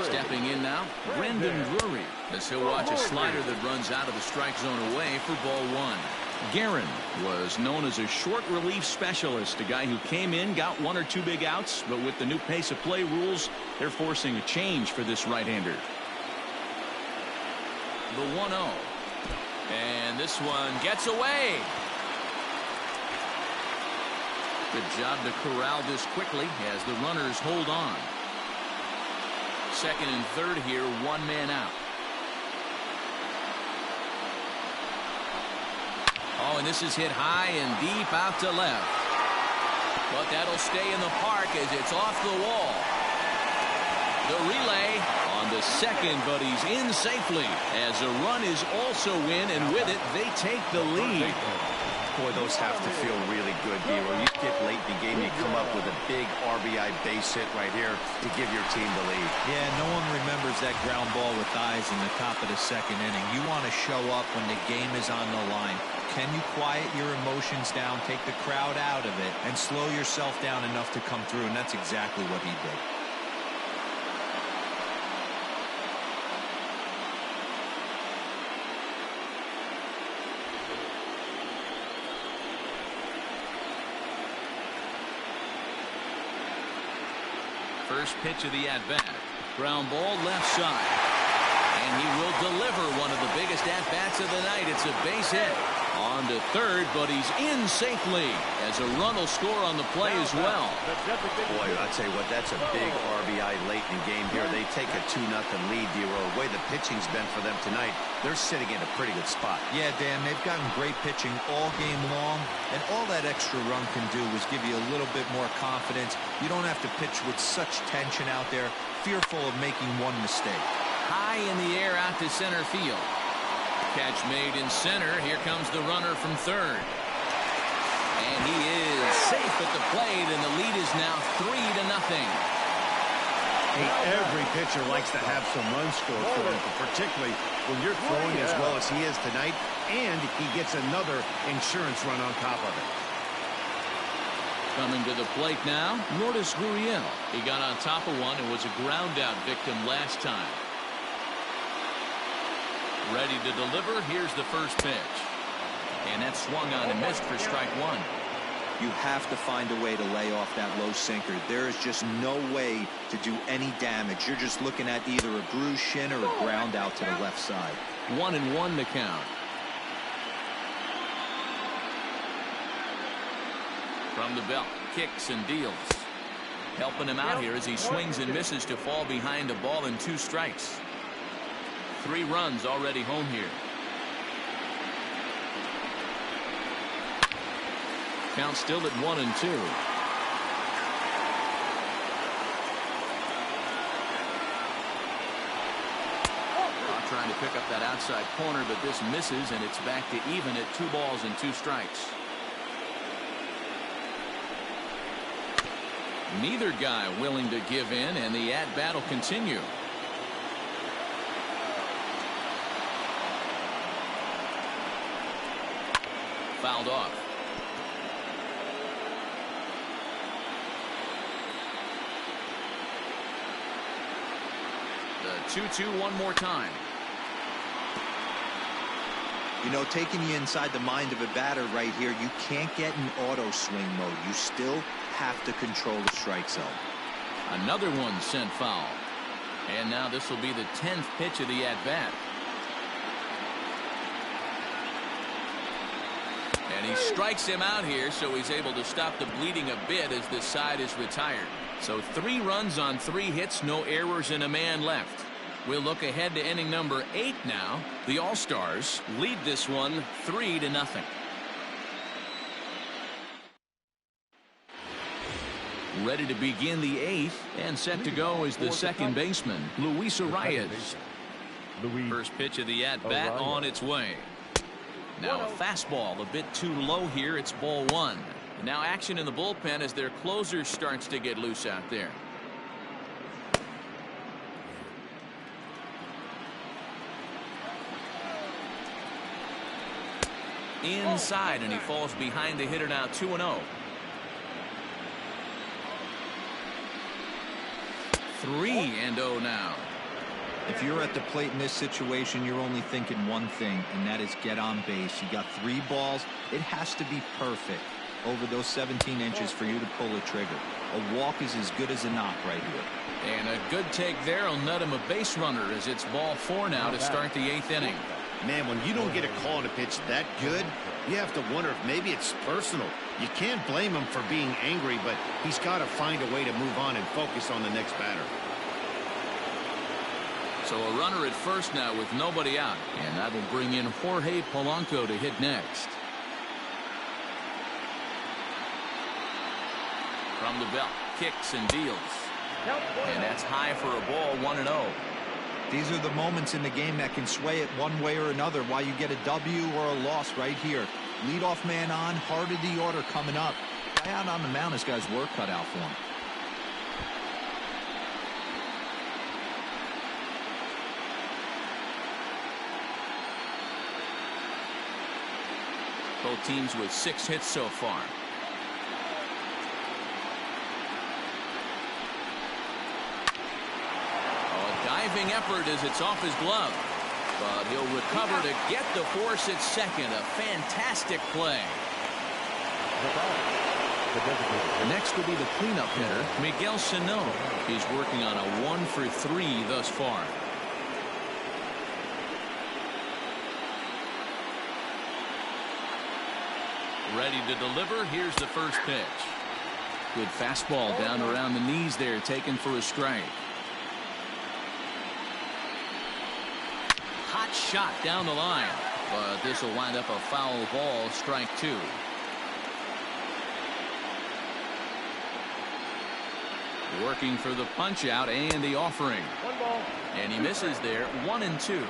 Stepping in now, Brendan Drury, as he'll watch a slider that runs out of the strike zone away for ball 1. Guerin was known as a short relief specialist, a guy who came in, got 1 or 2 big outs, but with the new pace of play rules, they're forcing a change for this right-hander. The 1-0. And this one gets away. Good job to corral this quickly as the runners hold on. Second and third here, 1 man out. Oh, and this is hit high and deep out to left. But that'll stay in the park as it's off the wall. The relay on the second, but he's in safely as a run is also in, and with it, they take the lead. Boy, those have to feel really good, Hero. You get late in the game, you come up with a big RBI base hit right here to give your team the lead. Yeah, no one remembers that ground ball with eyes in the top of the second inning. You want to show up when the game is on the line. Can you quiet your emotions down, take the crowd out of it, and slow yourself down enough to come through? And that's exactly what he did. First pitch of the at-bat. Ground ball left side. And he will deliver one of the biggest at-bats of the night. It's a base hit. On to third, but he's in safely as a run will score on the play as well. Boy, I'll tell you what, that's a big RBI late in the game here. They take a 2-0 lead. The way the pitching's been for them tonight, they're sitting in a pretty good spot. Yeah, Dan, they've gotten great pitching all game long, and all that extra run can do is give you a little bit more confidence. You don't have to pitch with such tension out there, fearful of making one mistake. High in the air out to center field. Catch made in center. Here comes the runner from third. And he is safe at the plate, and the lead is now 3-0. Hey, every pitcher likes to have some runs scored for them, particularly when you're throwing as well as he is tonight, and he gets another insurance run on top of it. Coming to the plate now, Lourdes Gurriel. He got on top of one and was a ground out victim last time. Ready to deliver. Here's the first pitch. And that swung on and missed for strike one. You have to find a way to lay off that low sinker. There is just no way to do any damage. You're just looking at either a bruised shin or a ground out to the left side. 1-1 the count. From the belt, kicks and deals. Helping him out here as he swings and misses to fall behind a ball and 2 strikes. 3 runs already home here. Count still at 1-2. Trying to pick up that outside corner, but this misses, and it's back to even at 2 balls and 2 strikes. Neither guy willing to give in, and the at-bat will continue. Fouled off. The 2-2 one more time. You know, taking you inside the mind of a batter right here, you can't get in auto swing mode. You still have to control the strike zone. Another one sent foul. And now this will be the 10th pitch of the at-bat. And he strikes him out here, so he's able to stop the bleeding a bit as this side is retired. So 3 runs on 3 hits, no errors, and a man left. We'll look ahead to inning number 8 now. The All-Stars lead this one 3-0. Ready to begin the 8th, and set to go is the second baseman, Luis Arias. First pitch of the at-bat on its way. Now a fastball a bit too low here. It's ball 1. Now action in the bullpen as their closer starts to get loose out there. Inside, and he falls behind the hitter now. 2-0. 3-0 now. If you're at the plate in this situation, you're only thinking one thing, and that is get on base. You got 3 balls. It has to be perfect over those 17 inches for you to pull the trigger. A walk is as good as a knock right here. And a good take there will net him a base runner as it's ball 4 now to start the 8th inning. Man, when you don't get a call on a pitch that good, you have to wonder if maybe it's personal. You can't blame him for being angry, but he's got to find a way to move on and focus on the next batter. So a runner at first now with nobody out, and that will bring in Jorge Polanco to hit next. From the belt, kicks and deals. And that's high for a ball. 1-0. These are the moments in the game that can sway it one way or another, why you get a W or a loss right here. Leadoff man on, heart of the order coming up. Guy out on the mound, this guy's work cut out for him. Both teams with 6 hits so far. Diving effort as it's off his glove, but he'll recover to get the force at second. A fantastic play. Next will be the cleanup hitter, Miguel Sano. He's working on a 1 for 3 thus far. Ready to deliver. Here's the first pitch. Good fastball down around the knees there, taken for a strike. Hot shot down the line, but this will wind up a foul ball, strike 2. Working for the punch out and the offering. 1 ball. And he misses there, 1-2.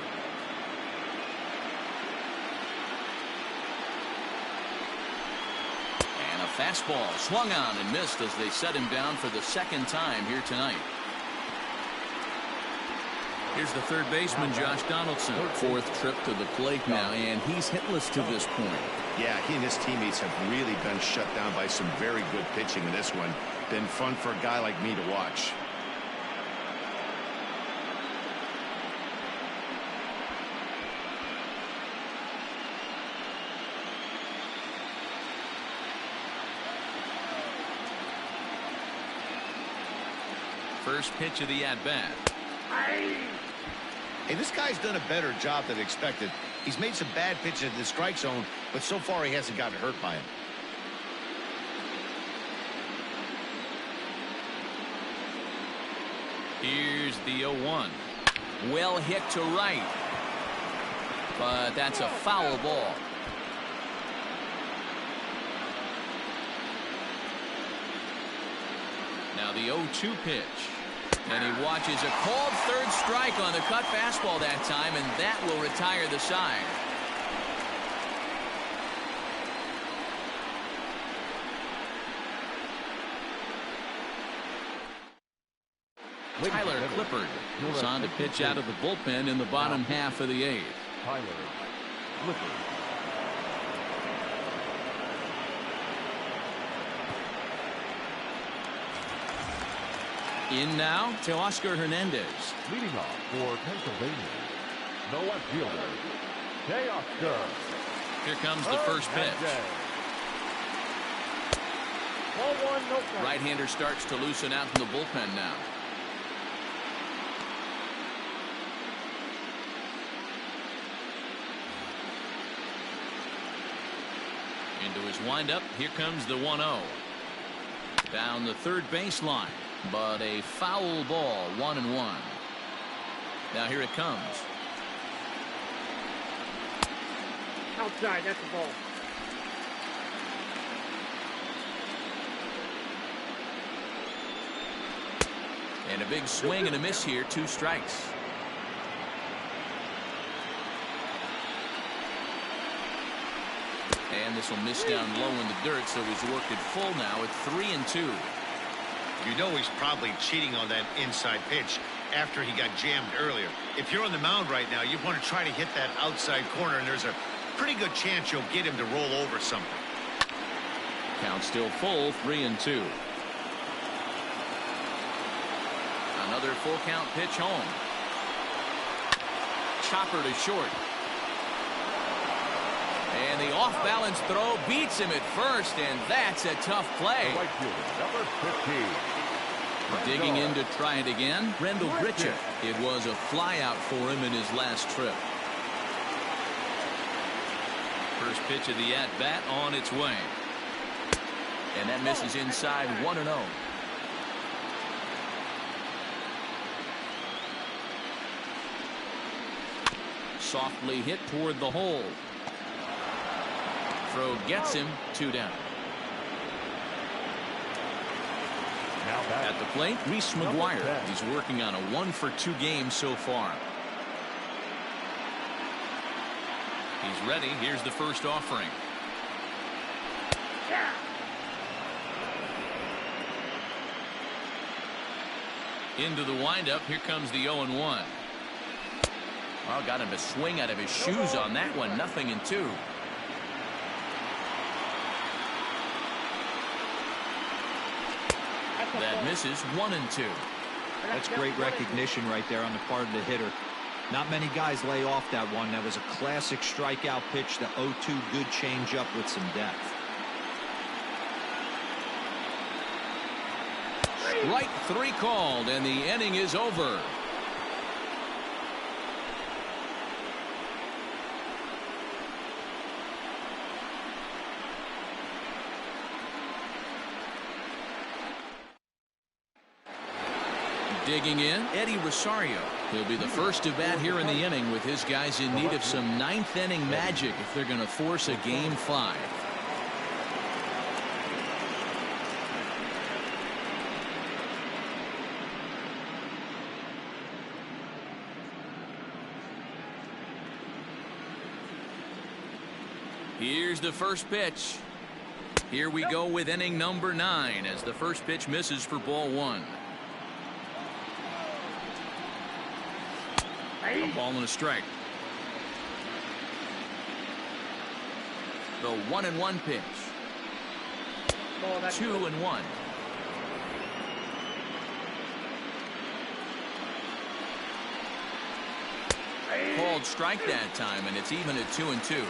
And a fastball swung on and missed as they set him down for the second time here tonight. Here's the third baseman, Josh Donaldson. 4th trip to the plate now, and he's hitless to this point. Yeah, he and his teammates have really been shut down by some very good pitching in this one. Been fun for a guy like me to watch. First pitch of the at-bat. Hey, this guy's done a better job than expected. He's made some bad pitches in the strike zone, but so far he hasn't gotten hurt by him. Here's the 0-1. Well hit to right. But that's a foul ball. Now the 0-2 pitch. And he watches a called third strike on the cut fastball that time, and that will retire the side. Tyler Clippard is on to pitch out of the bullpen in the bottom half of the 8th. Tyler Clippard. In now to Oscar Hernandez. Leading off for Pennsylvania, the left fielder, Oscar. Here comes the first pitch. Ball 1, no strike. Right-hander starts to loosen out from the bullpen now. Into his windup. Here comes the 1-0. Down the third baseline. But a foul ball, 1-1. Now here it comes. Outside, that's the ball. And a big swing and a miss here, 2 strikes. And this will miss down low in the dirt, so he's worked it full now at 3-2. You know he's probably cheating on that inside pitch after he got jammed earlier. If you're on the mound right now, you want to try to hit that outside corner, and there's a pretty good chance you'll get him to roll over something. Count still full, 3-2. Another full count pitch home. Chopper to short. And the off-balance throw beats him at first, and that's a tough play. The right fielder, number 15. Digging in to try it again, Rendell Britchett. It was a flyout for him in his last trip. First pitch of the at-bat on its way. And that misses inside, 1-0. Softly hit toward the hole. Throw gets him, 2 down. At the plate, Reese McGuire. He's working on a 1-for-2 game so far. He's ready. Here's the first offering. Into the windup. Here comes the 0-1. Well, got him to swing out of his shoes on that one. 0-2. That misses, 1-2. That's great recognition right there on the part of the hitter. Not many guys lay off that one. That was a classic strikeout pitch. The 0-2 good changeup with some depth. Strike 3 called, and the inning is over. Digging in, Eddie Rosario. He'll be the first to bat here in the inning with his guys in need of some ninth inning magic if they're going to force a Game 5. Here's the first pitch. Here we go with inning number 9 as the first pitch misses for ball 1. A ball and a strike. The 1-1 pitch. 2-1. Called strike that time, and it's even at 2-2.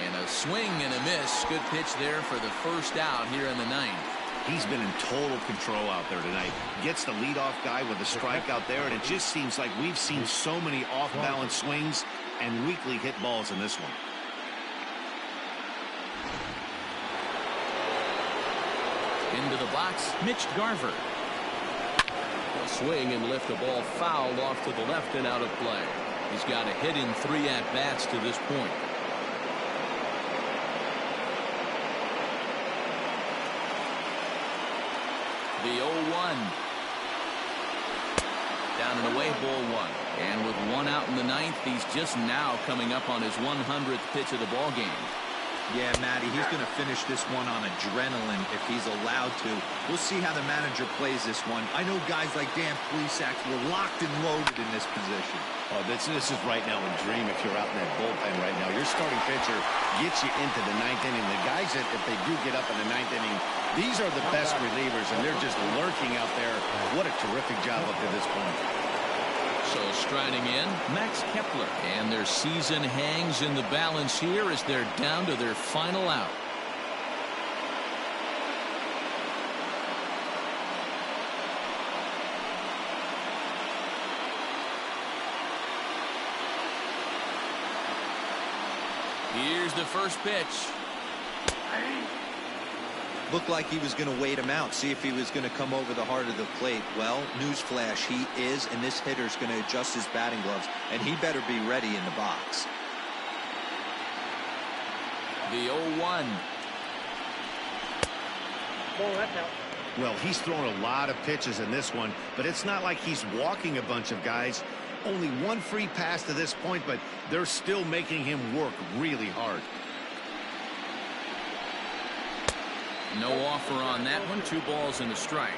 And a swing and a miss. Good pitch there for the first out here in the 9th. He's been in total control out there tonight. Gets the leadoff guy with a strikeout there, and it just seems like we've seen so many off-balance swings and weakly hit balls in this one. Into the box, Mitch Garver. A swing and lift, a ball fouled off to the left and out of play. He's got a hit in 3 at-bats to this point. The 0-1. Down and away, ball 1. And with 1 out in the 9th, he's just now coming up on his 100th pitch of the ball game. Yeah, Matty, he's going to finish this one on adrenaline if he's allowed to. We'll see how the manager plays this one. I know guys like Dan Plesac were locked and loaded in this position. Oh, this is right now a dream if you're out in that bullpen right now. Your starting pitcher gets you into the 9th inning. The guys that, if they do get up in the 9th inning, these are the best relievers, and they're just lurking out there. What a terrific job up to this point. So striding in, Max Kepler. And their season hangs in the balance here as they're down to their final out. Here's the first pitch. Looked like he was going to wait him out, see if he was going to come over the heart of the plate. Well, newsflash, he is, and this hitter's going to adjust his batting gloves, and he better be ready in the box. The 0-1. Well, he's thrown a lot of pitches in this one, but it's not like he's walking a bunch of guys. Only 1 free pass to this point, but they're still making him work really hard. No offer on that one. 2 balls and a strike.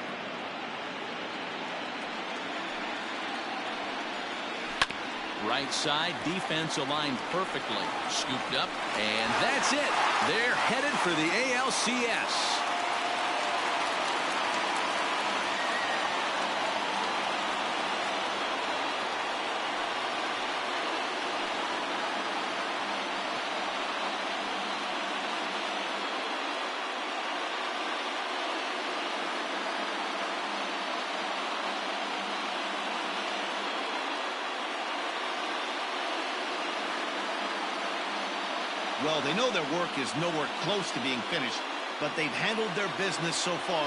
Right side, defense aligned perfectly. Scooped up, and that's it. They're headed for the ALCS. Well, they know their work is nowhere close to being finished, but they've handled their business so far,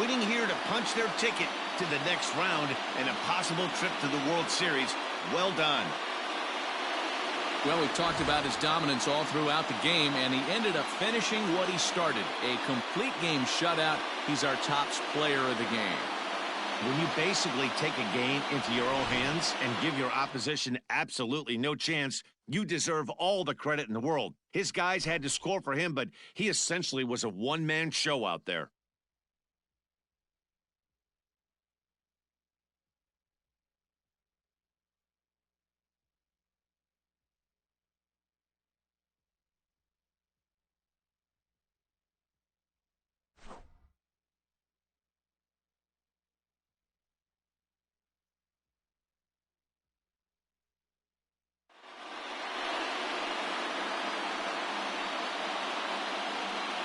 winning here to punch their ticket to the next round and a possible trip to the World Series. Well done. Well, we've talked about his dominance all throughout the game, and he ended up finishing what he started. A complete game shutout. He's our top player of the game. When you basically take a game into your own hands and give your opposition absolutely no chance, you deserve all the credit in the world. His guys had to score for him, but he essentially was a one-man show out there.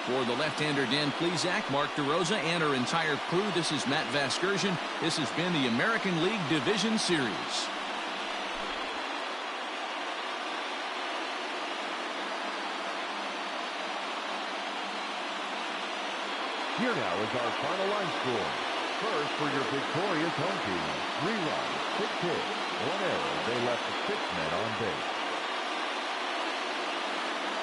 For the left-hander Dan Plesac, Mark DeRosa, and our entire crew, this is Matt Vasgersian. This has been the American League Division Series. Here now is our final line score. First, for your victorious home team, 3 runs, 6 hits, 1 error. They left 6 men on base.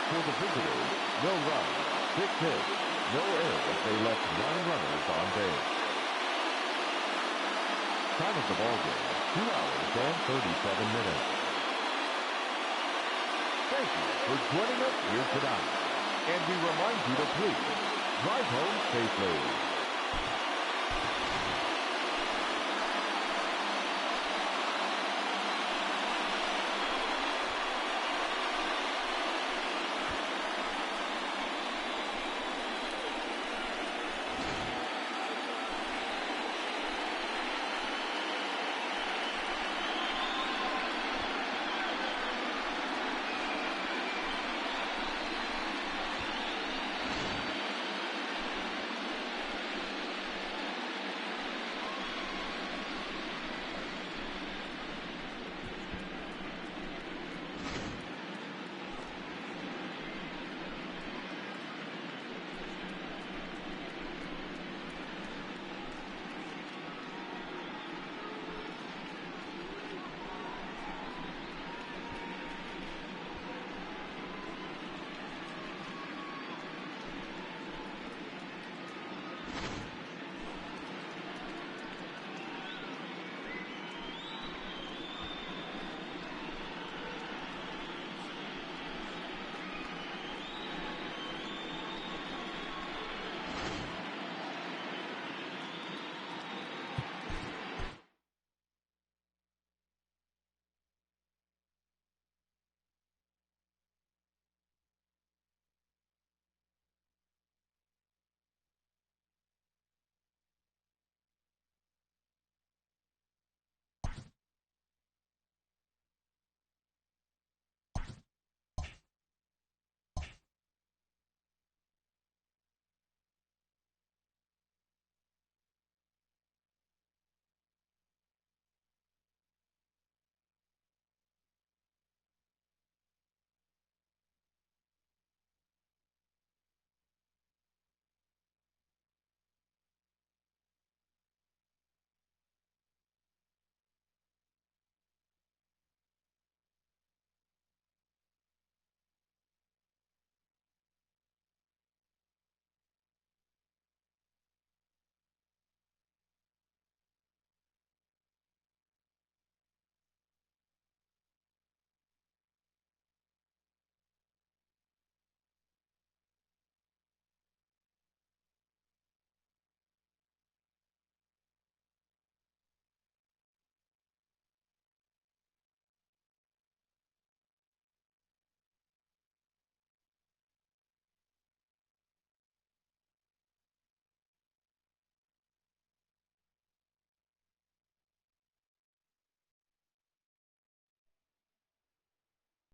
For the visitors, no runs, 6 hits, no errors. They left 9 runners on base. Time of the ball game, 2 hours and 37 minutes. Thank you for joining us here tonight. And we remind you to please drive home safely.